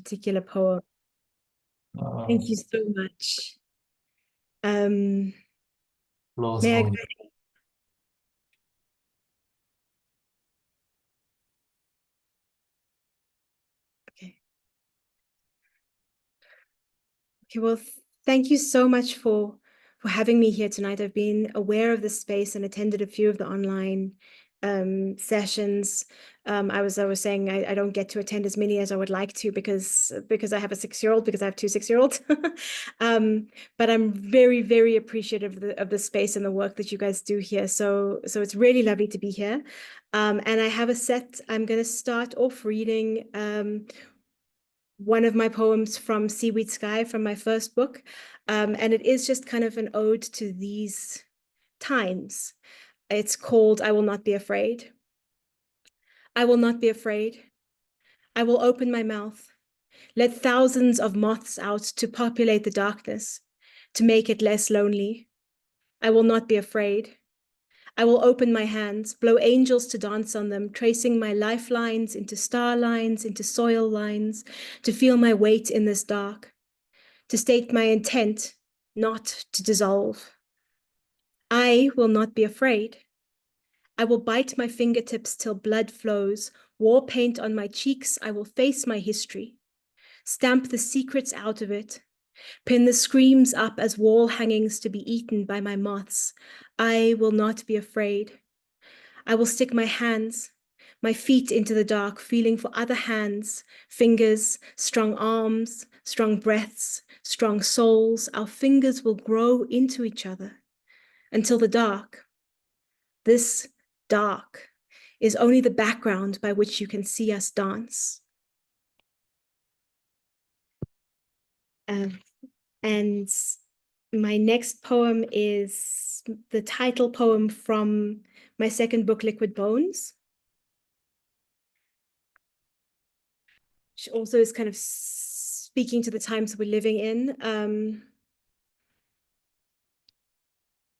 particular poem. Thank you so much. May I? Okay. Okay, well, thank you so much for having me here tonight. I've been aware of this space and attended a few of the online sessions. I was saying I don't get to attend as many as I would like to because I have a 6-year-old, because I have 2 6-year-olds. But I'm very, very appreciative of the space and the work that you guys do here. So it's really lovely to be here. And I have a set. I'm going to start off reading one of my poems from SeaWeed Sky, from my first book. And it is just kind of an ode to these times. It's called I Will Not Be Afraid. I will not be afraid. I will open my mouth, let thousands of moths out to populate the darkness, to make it less lonely. I will not be afraid. I will open my hands, blow angels to dance on them, tracing my lifelines into star lines, into soil lines, to feel my weight in this dark, to state my intent, not to dissolve. I will not be afraid. I will bite my fingertips till blood flows, war paint on my cheeks. I will face my history, stamp the secrets out of it, pin the screams up as wall hangings to be eaten by my moths. I will not be afraid. I will stick my hands, my feet into the dark, feeling for other hands, fingers, strong arms, strong breaths, strong souls. Our fingers will grow into each other until the dark, this dark, is only the background by which you can see us dance. And my next poem is the title poem from my second book, Liquid Bones, which also is kind of speaking to the times we're living in.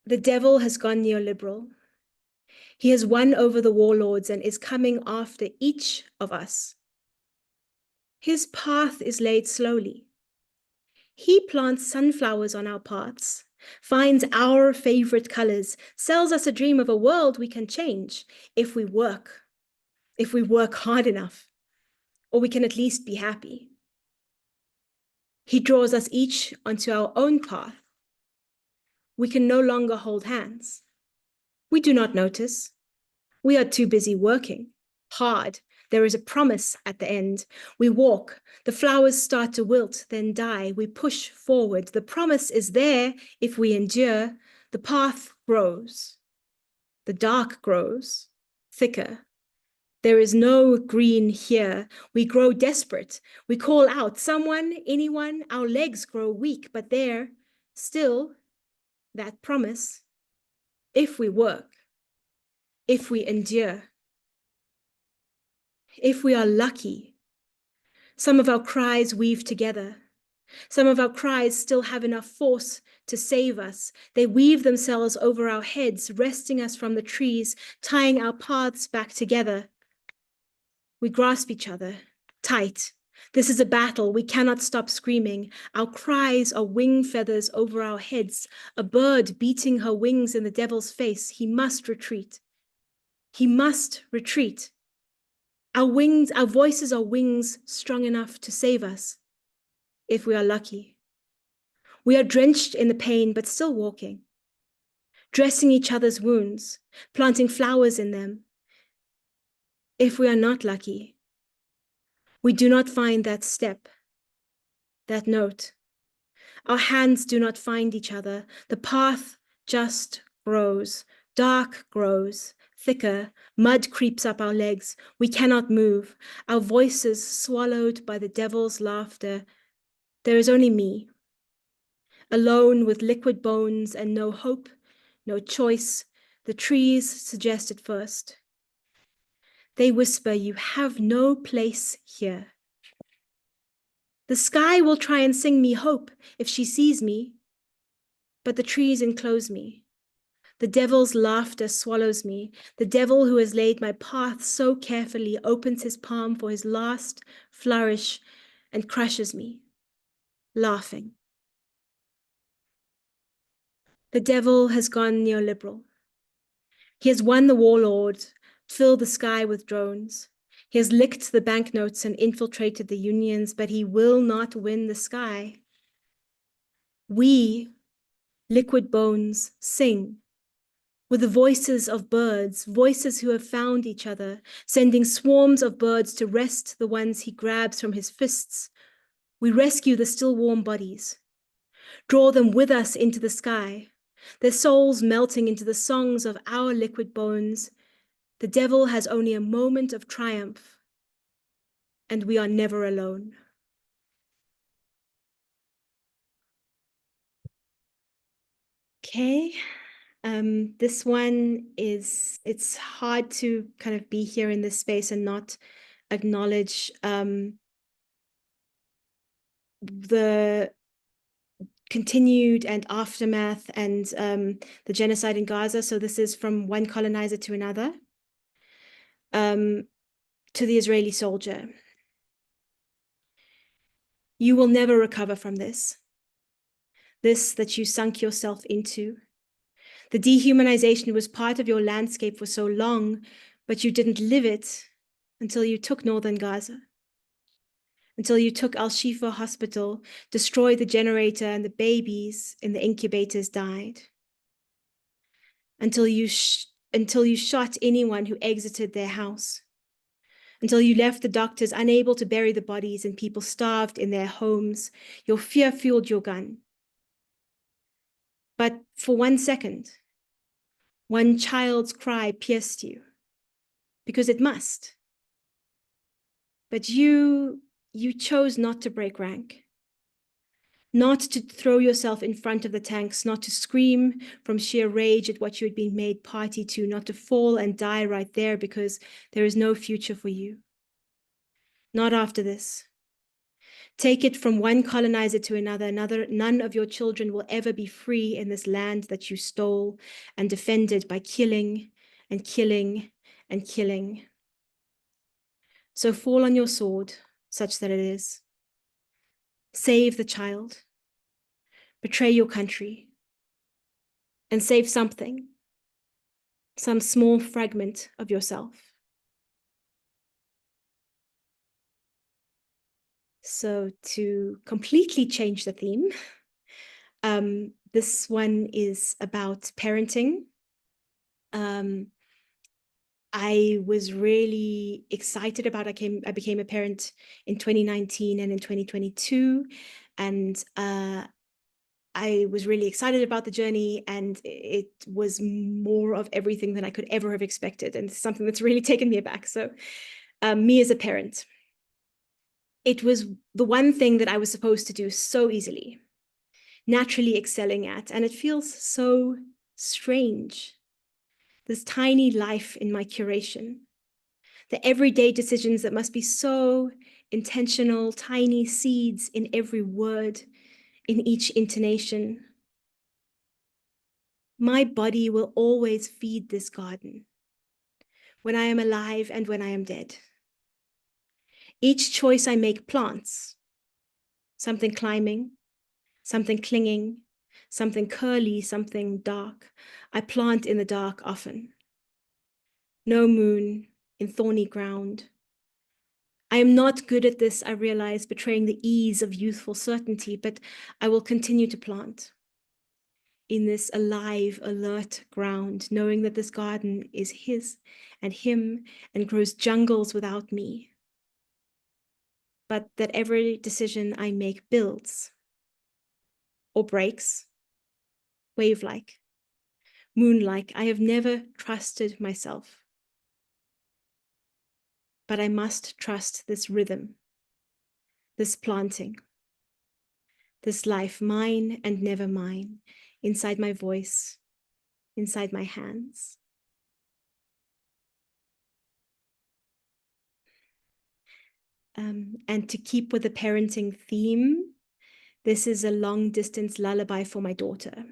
The devil has gone neoliberal. He has won over the warlords and is coming after each of us. His path is laid slowly. He plants sunflowers on our paths, finds our favorite colors, sells us a dream of a world we can change if we work hard enough, or we can at least be happy. He draws us each onto our own path. We can no longer hold hands. We do not notice. We are too busy working hard. There is a promise at the end. We walk. The flowers start to wilt, then die. We push forward. The promise is there if we endure. The path grows. The dark grows thicker. There is no green here. We grow desperate. We call out, someone, anyone. Our legs grow weak, but there, still, that promise. If we work, if we endure, if we are lucky, some of our cries weave together. Some of our cries still have enough force to save us. They weave themselves over our heads, wresting us from the trees, tying our paths back together. We grasp each other tight. This is a battle. We cannot stop screaming. Our cries are wing feathers over our heads, a bird beating her wings in the devil's face. He must retreat. He must retreat. Our voices are wings strong enough to save us, if we are lucky. We are drenched in the pain, but still walking, dressing each other's wounds, planting flowers in them. If we are not lucky, we do not find that step, that note. Our hands do not find each other. The path just grows, dark grows, thicker. Mud creeps up our legs. We cannot move. Our voices swallowed by the devil's laughter. There is only me, alone with liquid bones and no hope, no choice. The trees suggest it first. They whisper, you have no place here. The sky will try and sing me hope if she sees me, but the trees enclose me. The devil's laughter swallows me. The devil who has laid my path so carefully opens his palm for his last flourish, and crushes me, laughing. The devil has gone neoliberal. He has won the warlord, filled the sky with drones. He has licked the banknotes and infiltrated the unions, but he will not win the sky. We, liquid bones, sing with the voices of birds, voices who have found each other, sending swarms of birds to wrest the ones he grabs from his fists. We rescue the still warm bodies, draw them with us into the sky, their souls melting into the songs of our liquid bones. The devil has only a moment of triumph, and we are never alone. Okay. This one it's hard to kind of be here in this space and not acknowledge the continued and aftermath and the genocide in Gaza. So this is from one colonizer to another, to the Israeli soldier. You will never recover from this that you sunk yourself into. The dehumanization was part of your landscape for so long, but you didn't live it until you took northern Gaza, until you took Al-Shifa Hospital, destroyed the generator, and the babies in the incubators died. Until you shot anyone who exited their house. Until you left the doctors unable to bury the bodies and people starved in their homes. Your fear fueled your gun. But for 1 second, one child's cry pierced you, because it must. But you chose not to break rank, not to throw yourself in front of the tanks, not to scream from sheer rage at what you had been made party to, not to fall and die right there because there is no future for you. Not after this. Take it from one colonizer to another. None of your children will ever be free in this land that you stole and defended by killing and killing and killing. So fall on your sword, such that it is. Save the child. Betray your country. And save something, some small fragment of yourself. So to completely change the theme, this one is about parenting. I was really excited about, I became a parent in 2019 and in 2022. And I was really excited about the journey, and it was more of everything than I could ever have expected. And it's something that's really taken me aback. So me as a parent, it was the one thing that I was supposed to do so easily, naturally excelling at. And it feels so strange. This tiny life in my curation, the everyday decisions that must be so intentional, tiny seeds in every word, in each intonation. My body will always feed this garden when I am alive and when I am dead. Each choice I make plants, something climbing, something clinging, something curly, something dark. I plant in the dark often. No moon in thorny ground. I am not good at this, I realize, betraying the ease of youthful certainty, but I will continue to plant in this alive, alert ground, knowing that this garden is his and him and grows jungles without me. But that every decision I make builds or breaks, wave-like, moon-like. I have never trusted myself, but I must trust this rhythm, this planting, this life, mine and never mine, inside my voice, inside my hands. And to keep with the parenting theme, this is a long distance lullaby for my daughter.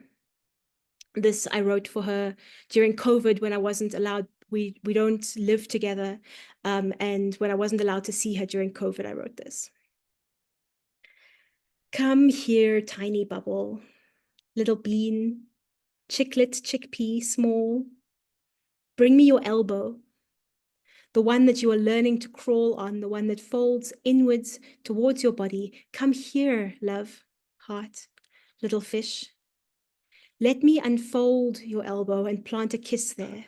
This I wrote for her during COVID when I wasn't allowed, we don't live together. And when I wasn't allowed to see her during COVID, I wrote this. Come here, tiny bubble, little bean, chicklet, chickpea, small. Bring me your elbow, the one that you are learning to crawl on, the one that folds inwards towards your body. Come here, love, heart, little fish. Let me unfold your elbow and plant a kiss there,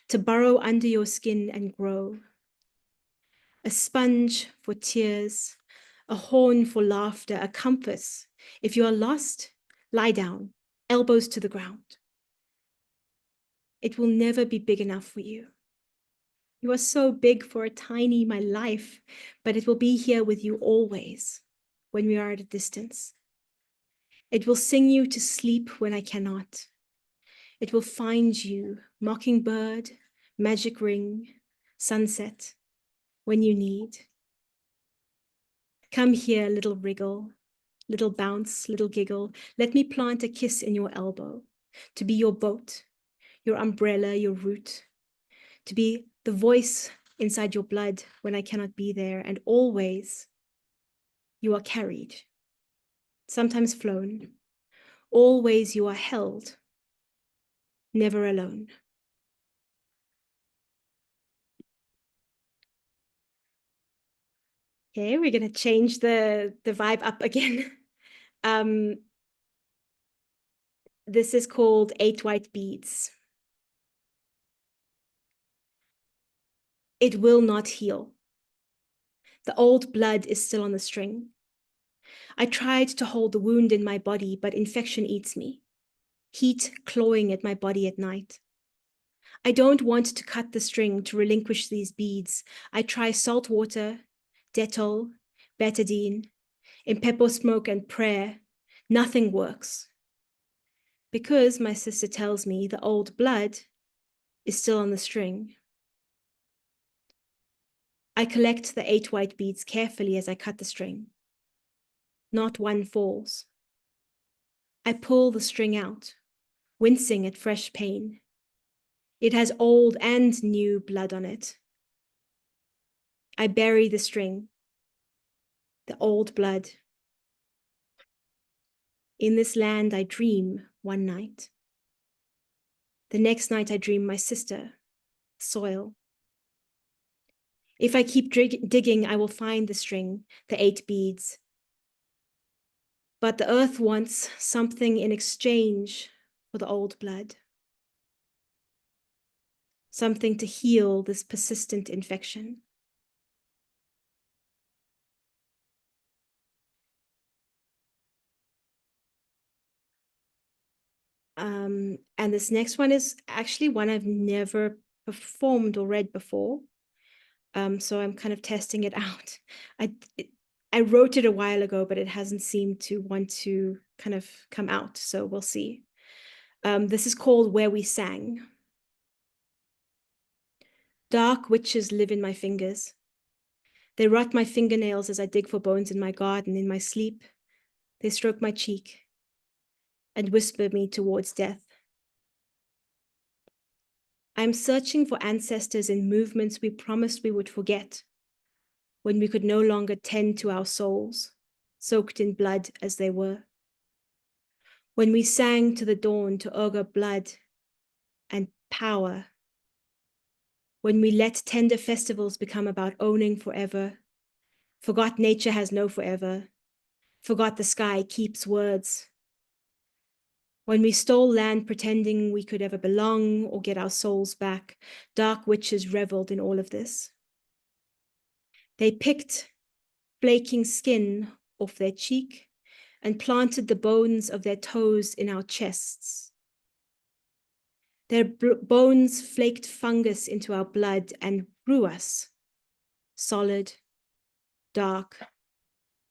to burrow under your skin and grow. A sponge for tears, a horn for laughter, a compass. If you are lost, lie down, elbows to the ground. It will never be big enough for you. You are so big for a tiny, my life, but it will be here with you always when we are at a distance. It will sing you to sleep when I cannot. It will find you, mockingbird, magic ring, sunset, when you need. Come here, little wriggle, little bounce, little giggle. Let me plant a kiss in your elbow, to be your boat, your umbrella, your root, to be the voice inside your blood when I cannot be there, and always you are carried, sometimes flown. Always you are held, never alone. Okay, we're going to change the vibe up again. This is called 8 White Beads. It will not heal. The old blood is still on the string. I tried to hold the wound in my body, but infection eats me. Heat clawing at my body at night. I don't want to cut the string to relinquish these beads. I try salt water, Dettol, betadine, impepho smoke and prayer. Nothing works. Because, my sister tells me, the old blood is still on the string. I collect the 8 white beads carefully as I cut the string. Not one falls. I pull the string out, wincing at fresh pain. It has old and new blood on it. I bury the string, the old blood. In this land, I dream one night. The next night, I dream my sister, soil. If I keep digging, I will find the string, the 8 beads. But the earth wants something in exchange for the old blood. Something to heal this persistent infection. And this next one is actually one I've never performed or read before. So I'm kind of testing it out. I wrote it a while ago, but it hasn't seemed to want to kind of come out. So we'll see. This is called Where We Sang. Dark witches live in my fingers. They rot my fingernails as I dig for bones in my garden. In my sleep, they stroke my cheek and whisper me towards death. I'm searching for ancestors in movements we promised we would forget, when we could no longer tend to our souls, soaked in blood as they were. When we sang to the dawn to augur blood and power. When we let tender festivals become about owning forever, forgot nature has no forever, forgot the sky keeps words. When we stole land pretending we could ever belong or get our souls back, dark witches reveled in all of this. They picked flaking skin off their cheek and planted the bones of their toes in our chests. Their bones flaked fungus into our blood and grew us, solid, dark,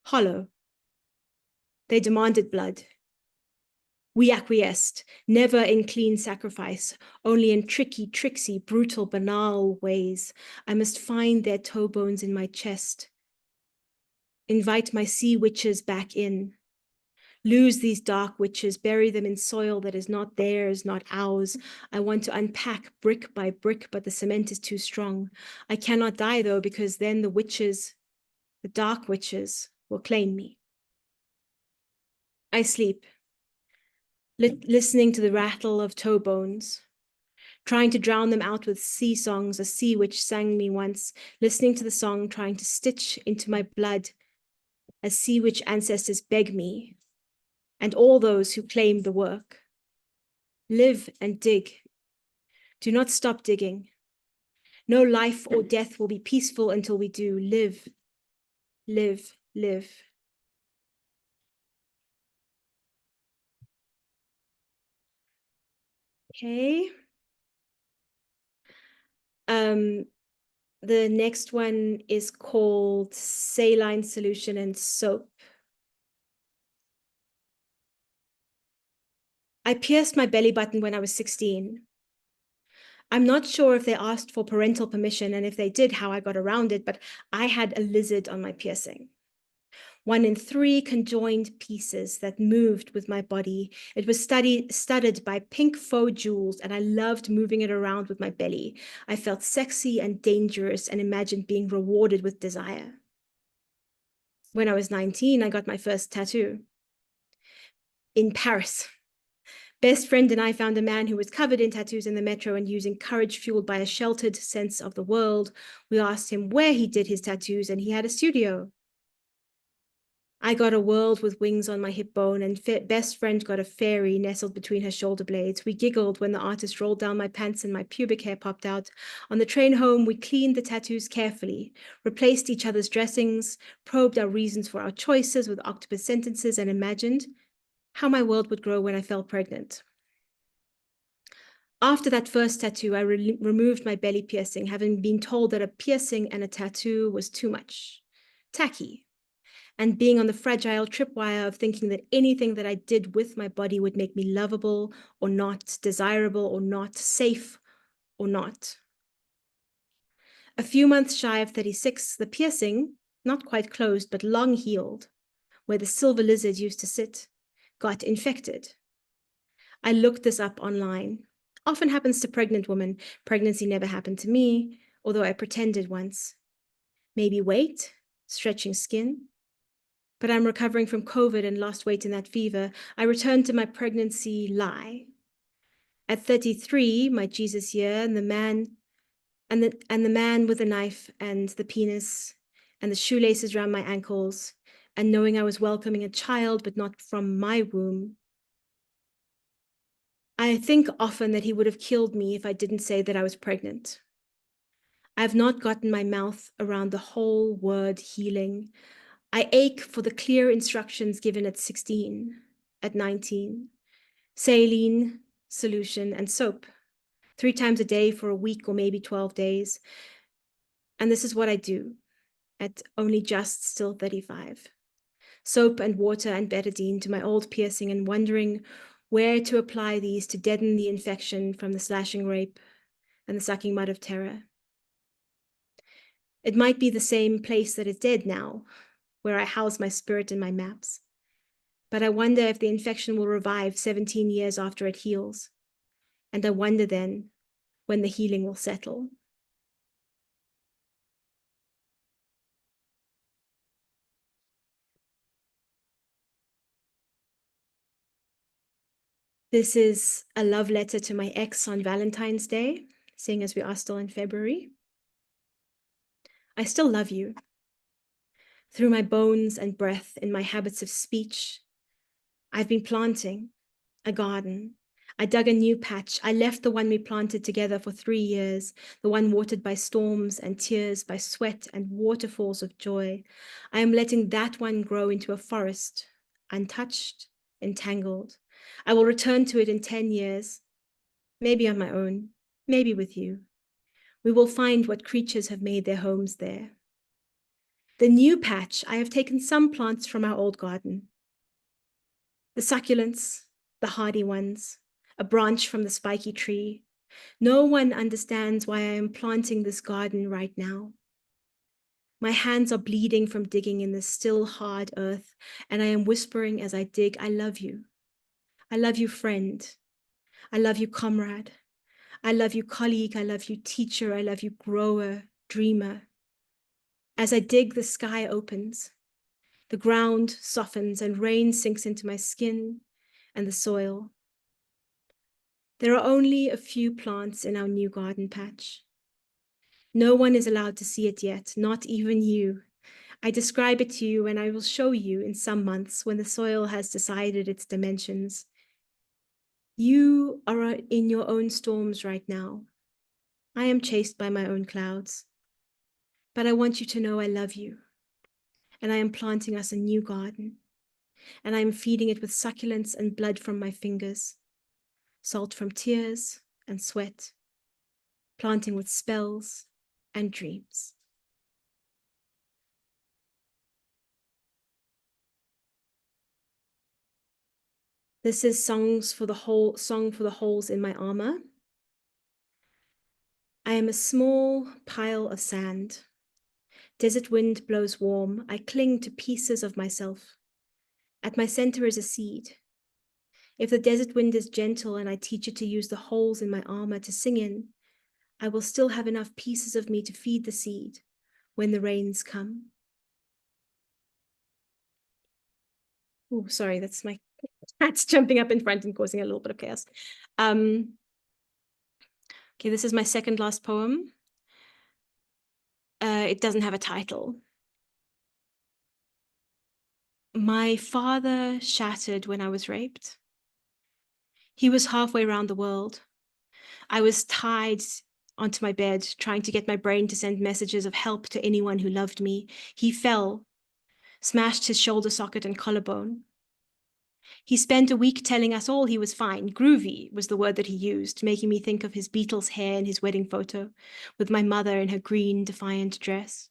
hollow. They demanded blood. We acquiesced, never in clean sacrifice, only in tricky, tricksy, brutal, banal ways. I must find their toe bones in my chest. Invite my sea witches back in. Lose these dark witches, bury them in soil that is not theirs, not ours. I want to unpack brick by brick, but the cement is too strong. I cannot die though, because then the witches, the dark witches, will claim me. I sleep, listening to the rattle of toe bones, trying to drown them out with sea songs, a sea witch sang me once, listening to the song, trying to stitch into my blood as sea witch ancestors beg me, and all those who claim the work. Live and dig. Do not stop digging. No life or death will be peaceful until we do. Live, live, live. Okay. The next one is called Saline Solution and Soap. I pierced my belly button when I was 16. I'm not sure if they asked for parental permission, and if they did, how I got around it, but I had a lizard on my piercing. 1 in 3 conjoined pieces that moved with my body. It was studded by pink faux jewels, and I loved moving it around with my belly. I felt sexy and dangerous and imagined being rewarded with desire. When I was 19, I got my first tattoo in Paris. Best friend and I found a man who was covered in tattoos in the metro, and using courage fueled by a sheltered sense of the world, we asked him where he did his tattoos, and he had a studio. I got a world with wings on my hip bone, and best friend got a fairy nestled between her shoulder blades. We giggled when the artist rolled down my pants and my pubic hair popped out. On the train home, we cleaned the tattoos carefully, replaced each other's dressings, probed our reasons for our choices with octopus sentences, and imagined how my world would grow when I fell pregnant. After that first tattoo, I removed my belly piercing, having been told that a piercing and a tattoo was too much, tacky, and being on the fragile tripwire of thinking that anything that I did with my body would make me lovable or not, desirable or not, safe or not. A few months shy of 36, the piercing, not quite closed, but long healed, where the silver lizard used to sit, got infected. I looked this up online. Often happens to pregnant women. Pregnancy never happened to me, although I pretended once. Maybe weight, stretching skin. But I'm recovering from COVID and lost weight in that fever. I returned to my pregnancy lie. At 33, my Jesus year, and the man with the knife and the penis and the shoelaces around my ankles, and knowing I was welcoming a child, but not from my womb. I think often that he would have killed me if I didn't say that I was pregnant. I have not gotten my mouth around the whole word healing. I ache for the clear instructions given at 16, at 19. Saline, solution, and soap. 3 times a day for a week or maybe 12 days. And this is what I do at only just still 35. Soap and water and betadine to my old piercing, and wondering where to apply these to deaden the infection from the slashing rape and the sucking mud of terror. It might be the same place that is dead now, where I house my spirit and my maps. But I wonder if the infection will revive 17 years after it heals. And I wonder then when the healing will settle. This is a love letter to my ex on Valentine's Day, seeing as we are still in February. I still love you. Through my bones and breath, in my habits of speech, I've been planting a garden. I dug a new patch. I left the one we planted together for 3 years, the one watered by storms and tears, by sweat and waterfalls of joy. I am letting that one grow into a forest, untouched, entangled. I will return to it in 10 years, maybe on my own, maybe with you. We will find what creatures have made their homes there. The new patch, I have taken some plants from our old garden. The succulents, the hardy ones, a branch from the spiky tree. No one understands why I am planting this garden right now. My hands are bleeding from digging in the still hard earth, and I am whispering as I dig, I love you. I love you, friend. I love you, comrade. I love you, colleague. I love you, teacher. I love you, grower, dreamer. As I dig, the sky opens. The ground softens and rain sinks into my skin and the soil. There are only a few plants in our new garden patch. No one is allowed to see it yet, not even you. I describe it to you and I will show you in some months when the soil has decided its dimensions. You are in your own storms right now. I am chased by my own clouds. But I want you to know I love you. And I am planting us a new garden. And I am feeding it with succulence and blood from my fingers, salt from tears and sweat, planting with spells and dreams. This is Song for the Holes in My Armor. I am a small pile of sand. Desert wind blows warm. I cling to pieces of myself. At my center is a seed. If the desert wind is gentle and I teach it to use the holes in my armor to sing in, I will still have enough pieces of me to feed the seed when the rains come. Oh, sorry, that's my cat's jumping up in front and causing a little bit of chaos. Okay, this is my second last poem. It doesn't have a title. My father shattered when I was raped. He was halfway around the world. I was tied onto my bed, trying to get my brain to send messages of help to anyone who loved me. He fell, smashed his shoulder socket and collarbone. He spent a week telling us all he was fine. Groovy was the word that he used, making me think of his Beatles hair in his wedding photo, with my mother in her green, defiant dress.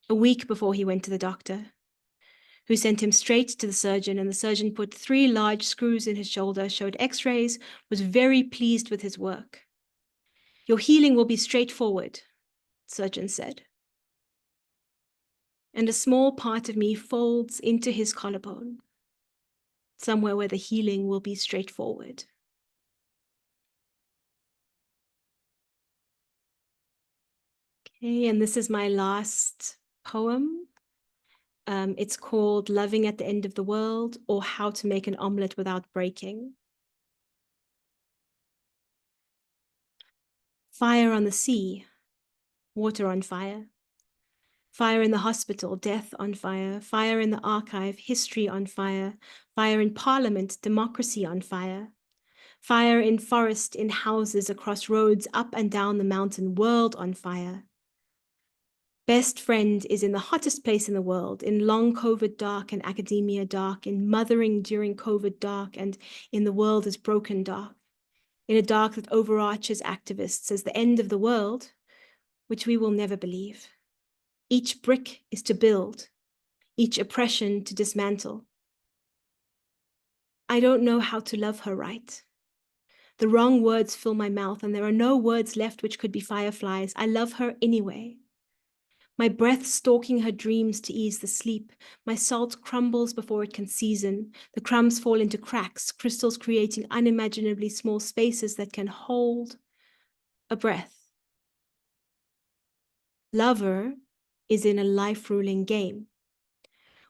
A week before he went to the doctor, who sent him straight to the surgeon, and the surgeon put 3 large screws in his shoulder, showed x-rays, was very pleased with his work. Your healing will be straightforward, the surgeon said. And a small part of me folds into his collarbone, somewhere where the healing will be straightforward. Okay, and this is my last poem. It's called Loving at the End of the World, or How to Make an Omelette Without Breaking. Fire on the sea, water on fire. Fire in the hospital, death on fire. Fire in the archive, history on fire. Fire in parliament, democracy on fire. Fire in forest, in houses, across roads, up and down the mountain, world on fire. Best friend is in the hottest place in the world, in long COVID dark and academia dark, in mothering during COVID dark, and in the world is broken dark, in a dark that overarches activists as the end of the world, which we will never believe. Each brick is to build, each oppression to dismantle. I don't know how to love her right. The wrong words fill my mouth, and there are no words left which could be fireflies. I love her anyway. My breath stalking her dreams to ease the sleep. My salt crumbles before it can season. The crumbs fall into cracks, crystals creating unimaginably small spaces that can hold a breath. Lover is in a life-ruling game,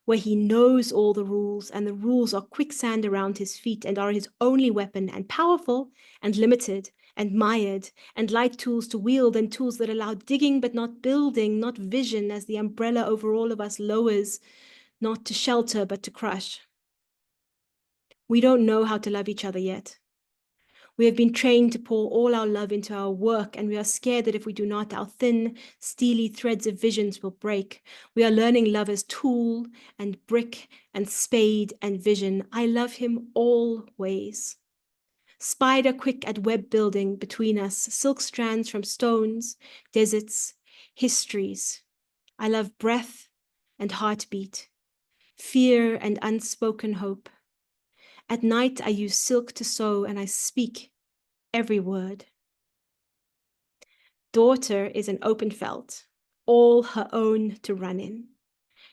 where he knows all the rules, and the rules are quicksand around his feet and are his only weapon, and powerful and limited and mired, and light tools to wield, and tools that allow digging but not building, not vision as the umbrella over all of us lowers, not to shelter but to crush. We don't know how to love each other yet. We have been trained to pour all our love into our work, and we are scared that if we do not, our thin, steely threads of visions will break. We are learning love as tool and brick and spade and vision. I love him always. Spider quick at web building between us, silk strands from stones, deserts, histories. I love breath and heartbeat, fear and unspoken hope. At night I use silk to sew, and I speak every word. Daughter is an open felt, all her own to run in.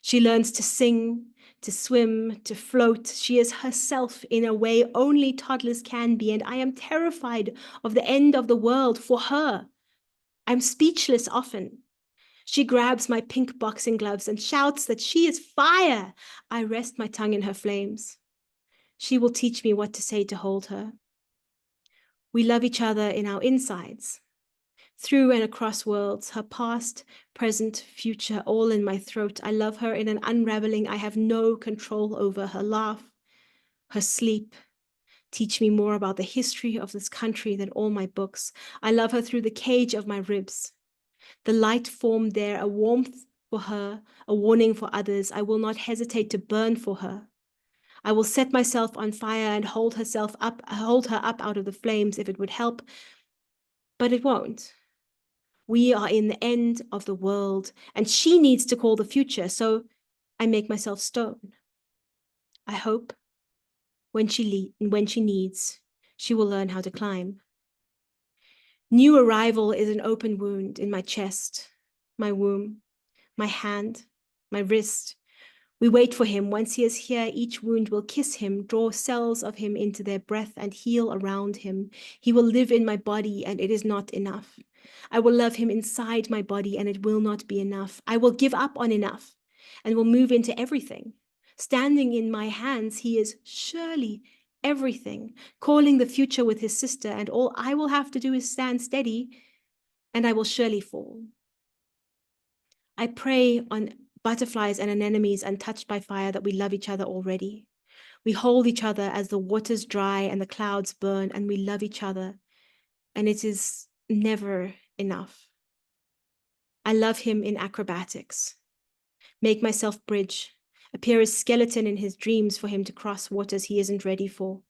She learns to sing, to swim, to float. She is herself in a way only toddlers can be, and I am terrified of the end of the world for her. I'm speechless often. She grabs my pink boxing gloves and shouts that she is fire. I rest my tongue in her flames. She will teach me what to say to hold her. We love each other in our insides. Through and across worlds, her past, present, future, all in my throat. I love her in an unraveling I have no control over. Her laugh, her sleep, teach me more about the history of this country than all my books. I love her through the cage of my ribs. The light formed there, a warmth for her, a warning for others. I will not hesitate to burn for her. I will set myself on fire and hold her up out of the flames if it would help, but it won't. We are in the end of the world, and she needs to call the future, so I make myself stone. I hope when she needs, she will learn how to climb. New arrival is an open wound in my chest, my womb, my hand, my wrist. We wait for him. Once he is here, each wound will kiss him, draw cells of him into their breath and heal around him. He will live in my body, and it is not enough. I will love him inside my body, and it will not be enough. I will give up on enough and will move into everything. Standing in my hands, he is surely everything, calling the future with his sister, and all I will have to do is stand steady, and I will surely fall. I pray on butterflies and anemones untouched by fire that we love each other already. We hold each other as the waters dry and the clouds burn, and we love each other, and it is never enough. I love him in acrobatics. Make myself bridge, appear as skeleton in his dreams for him to cross waters he isn't ready for.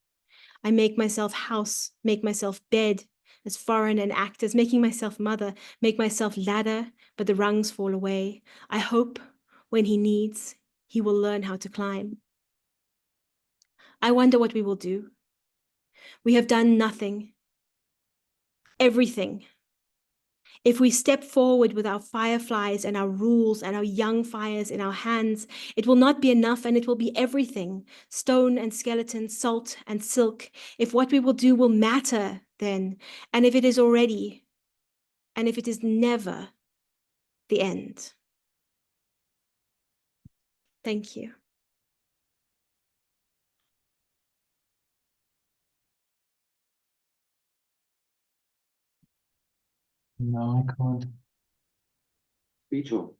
I make myself house, make myself bed, as foreign an act as making myself mother, make myself ladder, but the rungs fall away. I hope when he needs, he will learn how to climb. I wonder what we will do. We have done nothing, everything. If we step forward with our fireflies and our rules and our young fires in our hands, it will not be enough, and it will be everything, stone and skeleton, salt and silk. If what we will do will matter then, and if it is already, and if it is never the end. Thank you. No, I can't. Speechiful.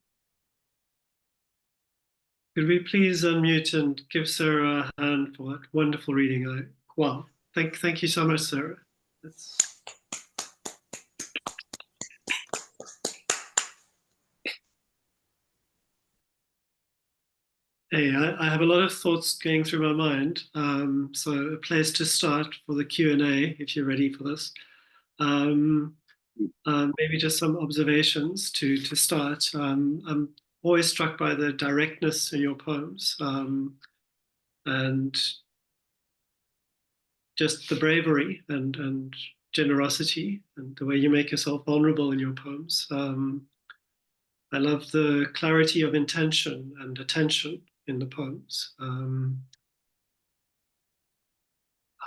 Could we please unmute and give Sarah a hand for that wonderful reading? Wow, thank you so much, Sarah. Hey, I have a lot of thoughts going through my mind, so a place to start for the Q&A, if you're ready for this. Maybe just some observations to start. I'm always struck by the directness in your poems, and just the bravery and generosity and the way you make yourself vulnerable in your poems. I love the clarity of intention and attention in the poems.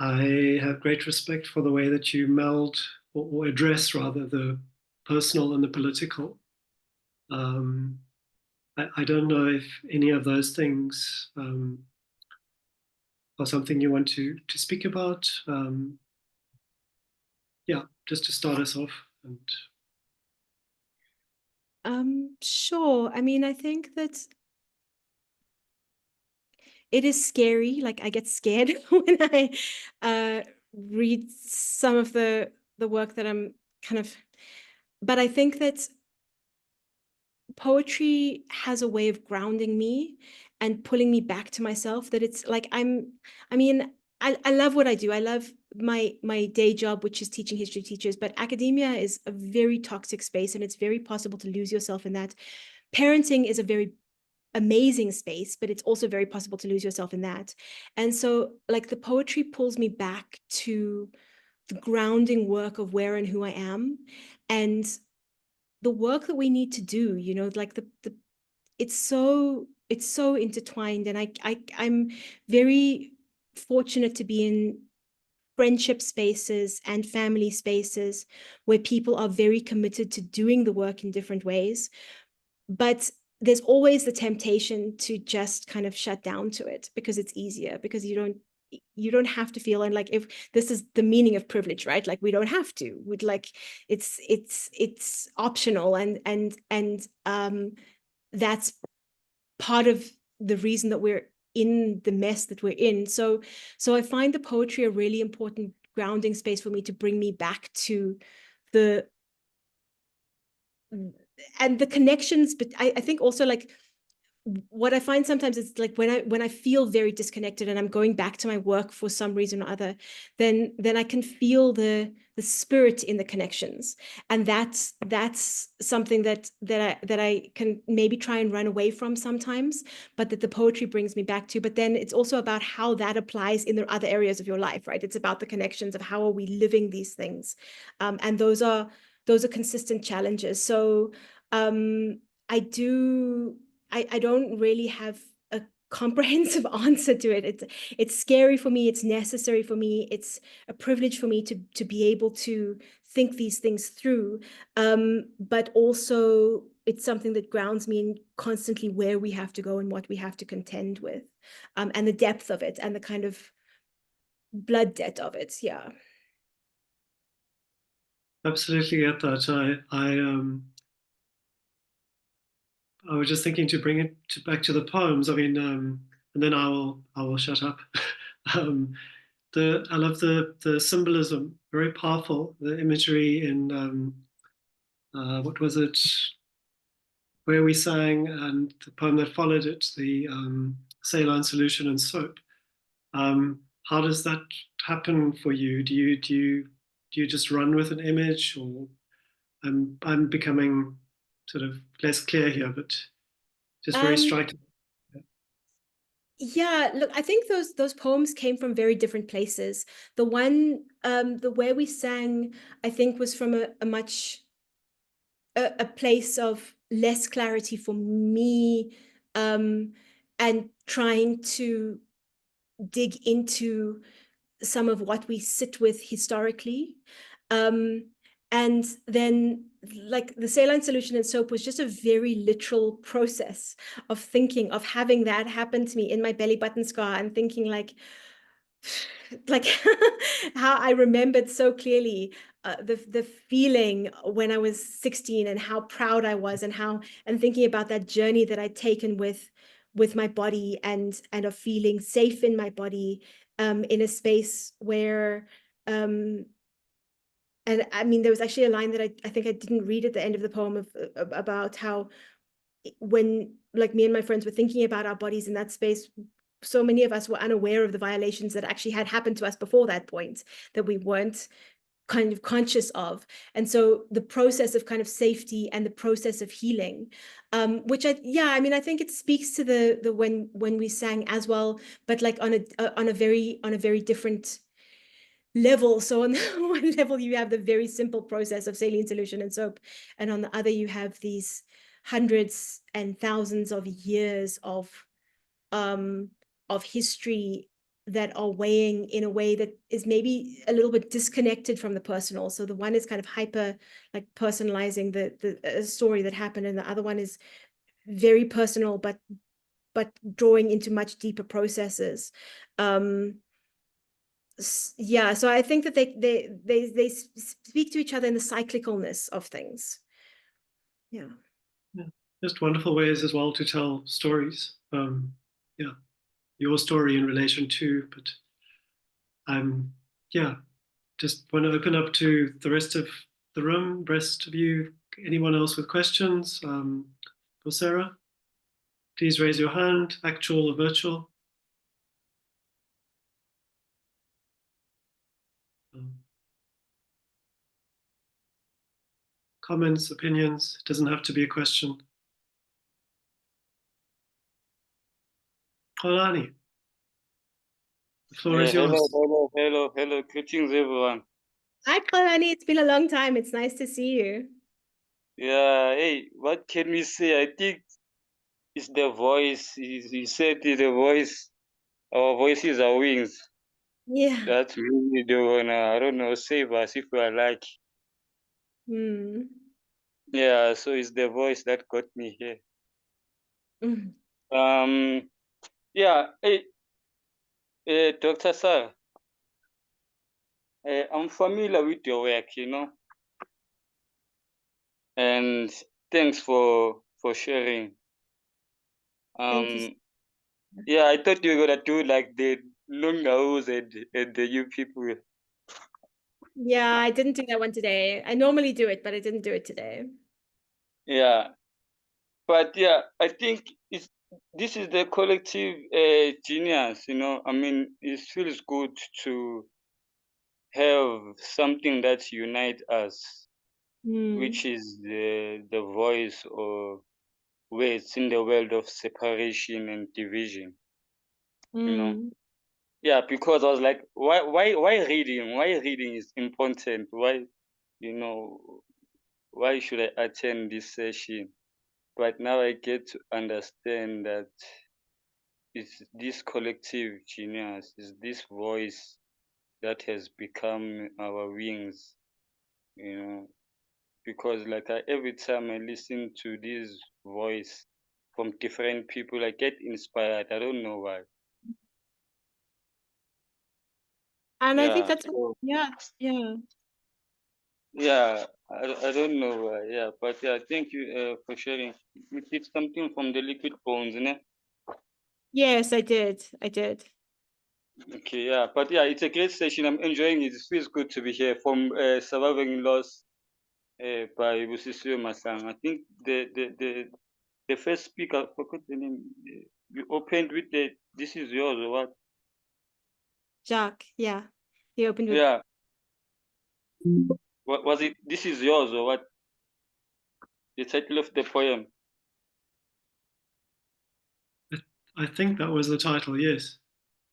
I have great respect for the way that you meld or address rather the personal and the political. I don't know if any of those things are something you want to speak about. Yeah, just to start us off. Sure. I mean, I think that it is scary. Like, I get scared when I read some of the work that I'm kind of, but I think that poetry has a way of grounding me and pulling me back to myself, that it's like I love what I do. I love my day job, which is teaching history teachers, but academia is a very toxic space, and it's very possible to lose yourself in that. Parenting is a very amazing space, but it's also very possible to lose yourself in that. And so, like, the poetry pulls me back to the grounding work of where and who I am, and the work that we need to do, you know, like it's so intertwined. And I'm very fortunate to be in friendship spaces and family spaces where people are very committed to doing the work in different ways. but there's always the temptation to just kind of shut down to it because it's easier, because you don't have to feel, and like, if this is the meaning of privilege, right? Like, we don't have to, we'd like, it's optional, and that's part of the reason that we're in the mess that we're in. So I find the poetry a really important grounding space for me, to bring me back to the connections. But I think also, like, what I find sometimes is, like, when I feel very disconnected and I'm going back to my work for some reason or other, then I can feel the spirit in the connections, and that's something that I can maybe try and run away from sometimes, but that the poetry brings me back to. But then it's also about how that applies in the other areas of your life, right? It's about the connections of how are we living these things, and those are consistent challenges. So I don't really have a comprehensive answer to it. It's scary for me. It's necessary for me. It's a privilege for me to be able to think these things through. But also, it's something that grounds me in constantly where we have to go and what we have to contend with, and the depth of it and the kind of blood debt of it. Yeah. Absolutely get that. I was just thinking to bring it back to the poems. I mean, and then I will shut up. um, I love the symbolism, very powerful. The imagery in what was it? Where We Sang, and the poem that followed it, the saline solution and soap. How does that happen for you? Do you just run with an image, or I'm becoming sort of less clear here, but just very striking. Yeah, look, I think those poems came from very different places. The one, the Where We Sang, I think, was from a much a place of less clarity for me, and trying to dig into some of what we sit with historically. And then, like, the saline solution and soap was just a very literal process of thinking, of having that happen to me in my belly button scar, and thinking, like how I remembered so clearly the feeling when I was 16, and how proud I was, and thinking about that journey that I'd taken with my body, and of feeling safe in my body, in a space where, and I mean, there was actually a line that I think I didn't read at the end of the poem, about how, when, like, me and my friends were thinking about our bodies in that space, so many of us were unaware of the violations that actually had happened to us before that point, that we weren't kind of conscious of. And so the process of kind of safety and the process of healing, which I mean, I think it speaks to the when we sang as well, but like on a very different level. So on one level, you have the very simple process of saline solution and soap, and on the other, you have these hundreds and thousands of years of history that are weighing in a way that is maybe a little bit disconnected from the personal. So the one is kind of hyper, like, personalizing the story that happened, and the other one is very personal, but drawing into much deeper processes. Yeah, so I think that they speak to each other in the cyclicalness of things. Yeah. Just wonderful ways as well to tell stories. Yeah, your story in relation to, but yeah, just want to open up to the rest of the room, rest of you, anyone else with questions for Sarah? Please raise your hand, actual or virtual. Comments, opinions, it doesn't have to be a question. Olani, the floor is yours. Hello. Greetings, everyone. Hi, Kalani. It's been a long time. It's nice to see you. Yeah, hey, what can we say? I think it's the voice. He said the voice, our voices are wings. Yeah. That's really the one, I don't know, save us if we are like. Hmm. Yeah, so it's the voice that got me here. Mhm. Yeah, hey, Dr. Sarah, I'm familiar with your work, and thanks for sharing. Thank you. Yeah, I thought you were gonna do like the Lungaos and the you people. Yeah, I didn't do that one today. I normally do it, but I didn't do it today. Yeah, but yeah, I think this is the collective genius, I mean, it feels good to have something that unites us, which is the voice or words in the world of separation and division, Yeah, because I was like, why reading? Why reading is important? Why should I attend this session? But now I get to understand that it's this collective genius, it's this voice that has become our wings, because like every time I listen to this voice from different people, I get inspired. I don't know why. And I think Yeah, that's, yeah. yeah, I don't know why. Yeah, but yeah, thank you for sharing. You did something from the liquid bones, né? Yes, I did. Okay, yeah, but yeah, it's a great session. I'm enjoying it. It feels good to be here from Surviving Loss by Busisiwe Masang. I think the first speaker, I forgot the name. You opened with "This is yours" or what? Jacques, yeah. He opened with, Yeah, what was it? "This is yours" or what? The title of the poem. I think that was the title, yes.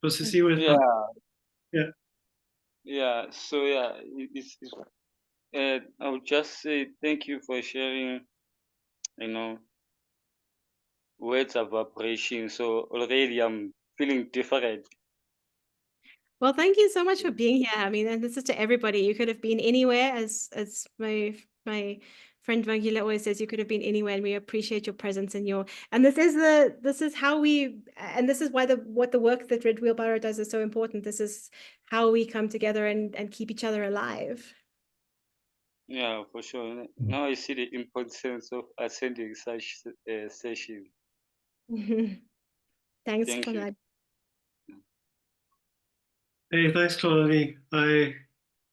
Was to see with Yeah, yeah. yeah. So yeah, I would just say thank you for sharing. You know, words of vibration. So already I'm feeling different. well, thank you so much for being here. I mean, and this is to everybody. You could have been anywhere, as my friend Vangile always says, you could have been anywhere, and we appreciate your presence and this is how we, and this is why what the work that Red Wheelbarrow does is so important. This is how we come together and keep each other alive. Yeah, for sure. Now I see the importance of attending such session. Thanks Thank for you. that. Hey, thanks, Claudie. I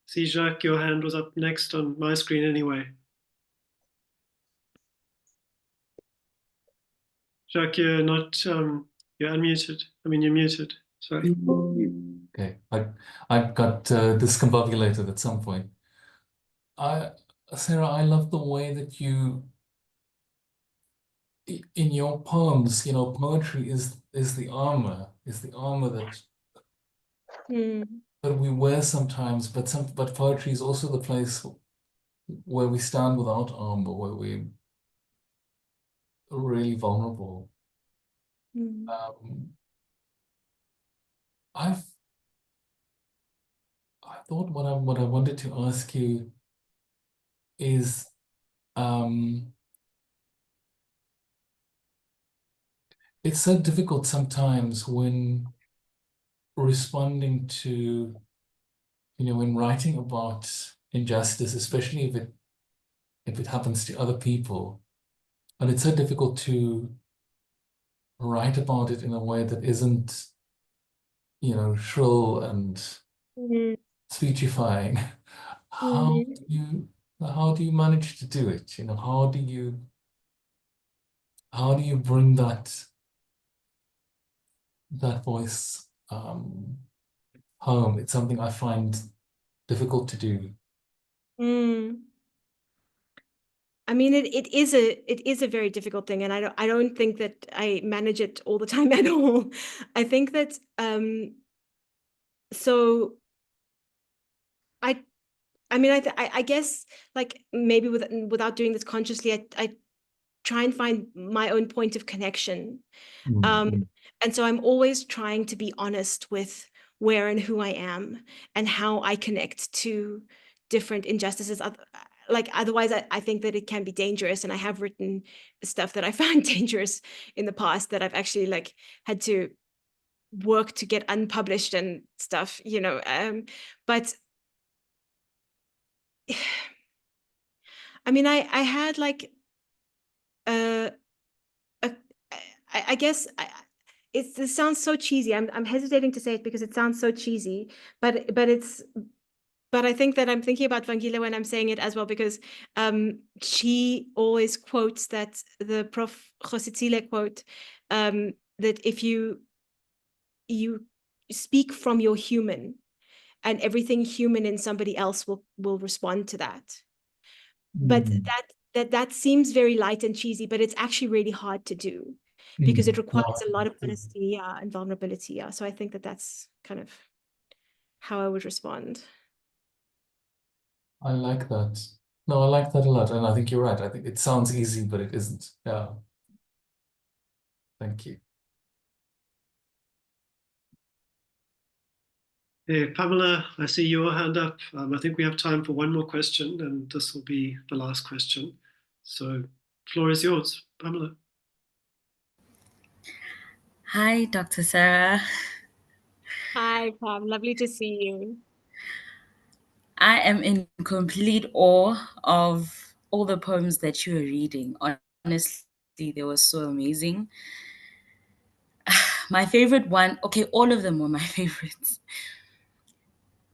see, Jacques, your hand was up next on my screen anyway. Jacques, you're not, you're unmuted. I mean, you're muted. Sorry. Okay, I got discombobulated at some point. Sarah, I love the way that in your poems, poetry is the armor, that that we wear sometimes, but poetry is also the place where we stand without armor, where we're really vulnerable. I thought what I wanted to ask you is it's so difficult sometimes when responding to, when writing about injustice, especially if it happens to other people, and it's so difficult to write about it in a way that isn't, shrill and speechifying. How do you manage to do it? How do you bring that voice home? It's something I find difficult to do. I mean, it is a very difficult thing, and I don't think that I manage it all the time at all. I think that so I mean, I guess, like, maybe without doing this consciously, I try and find my own point of connection. And so I'm always trying to be honest with where and who I am and how I connect to different injustices. like, otherwise I think that it can be dangerous, and I have written stuff that I found dangerous in the past that I've actually like had to work to get unpublished and stuff, you know, but I mean, I had like I guess it sounds so cheesy. I'm hesitating to say it because it sounds so cheesy, but I think that I'm thinking about Vangile when I'm saying it as well, because she always quotes that, the Prof. Khositsile quote, that if you speak from your human, and everything human in somebody else will respond to that. But that seems very light and cheesy, but it's actually really hard to do, because it requires a lot of honesty, and vulnerability. So I think that that's kind of how I would respond. I like that. No, I like that a lot. And I think you're right. I think it sounds easy, but it isn't. Yeah. Thank you. Hey, Pamela, I see your hand up. I think we have time for one more question, and this will be the last question. So, floor is yours, Pamela. Hi, Dr. Sarah. Hi, Pam. Lovely to see you. I am in complete awe of all the poems that you are reading. Honestly, they were so amazing. My favorite one, okay, all of them were my favorites.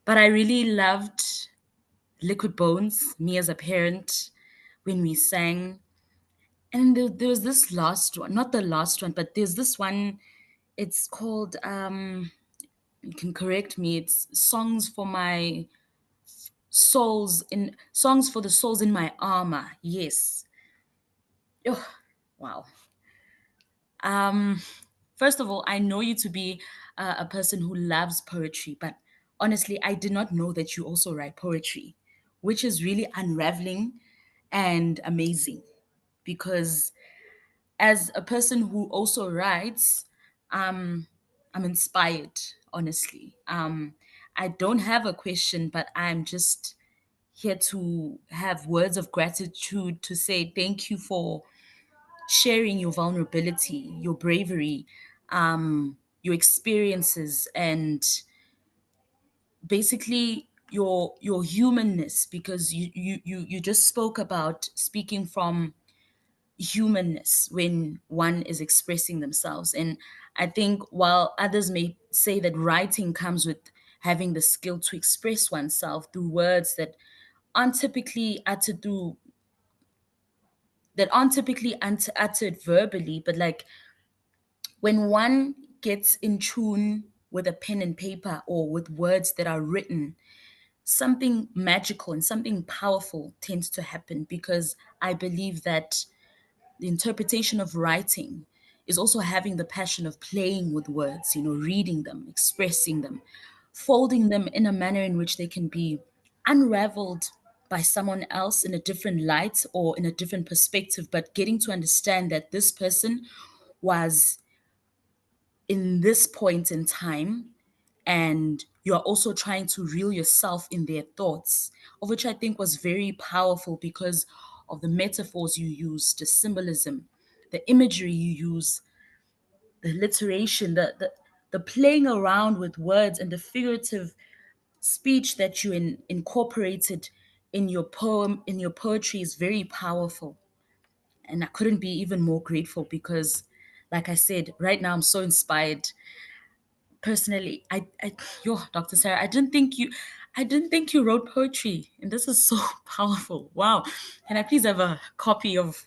But I really loved Liquid Bones, me as a parent, when we sang. And there was this last one, not the last one, but there's this one, it's called, you can correct me, it's Songs for the souls in my armor. Yes. Oh, wow. First of all, I know you to be a person who loves poetry, but honestly, I did not know that you also write poetry, which is really unraveling and amazing, because as a person who also writes, I'm inspired, honestly. I don't have a question, but I'm just here to have words of gratitude to say thank you for sharing your vulnerability, your bravery, your experiences, and basically your humanness, because you just spoke about speaking from humanness when one is expressing themselves. And I think while others may say that writing comes with having the skill to express oneself through words that aren't typically uttered uttered verbally, but like when one gets in tune with a pen and paper or with words that are written, something magical and something powerful tends to happen, because I believe that the interpretation of writing is also having the passion of playing with words, reading them, expressing them, folding them in a manner in which they can be unraveled by someone else in a different light or in a different perspective, but getting to understand that this person was in this point in time, and you're also trying to reel yourself in their thoughts, of which I think was very powerful because of the metaphors you use, the symbolism, the imagery you use, the alliteration, the playing around with words, and the figurative speech that you incorporated in your poem, in your poetry, is very powerful. And I couldn't be even more grateful because, like I said, right now I'm so inspired. Personally, yo, Dr. Sarah, I didn't think you wrote poetry, and this is so powerful. Wow. Can I please have a copy of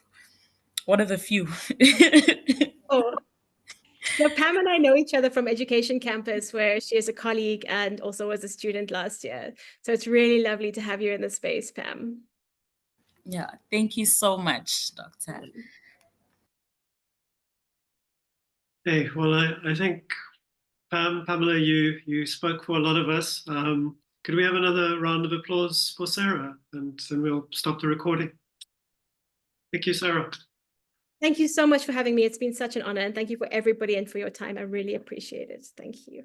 one of the few? Oh, so Pam and I know each other from Education Campus, where she is a colleague and also was a student last year. So it's really lovely to have you in the space, Pam. Yeah, thank you so much, Doctor. Hey, well, I think Pamela, you spoke for a lot of us. Could we have another round of applause for Sarah, and then we'll stop the recording. Thank you, Sarah. Thank you so much for having me. It's been such an honor, and thank you for everybody and for your time. I really appreciate it. Thank you.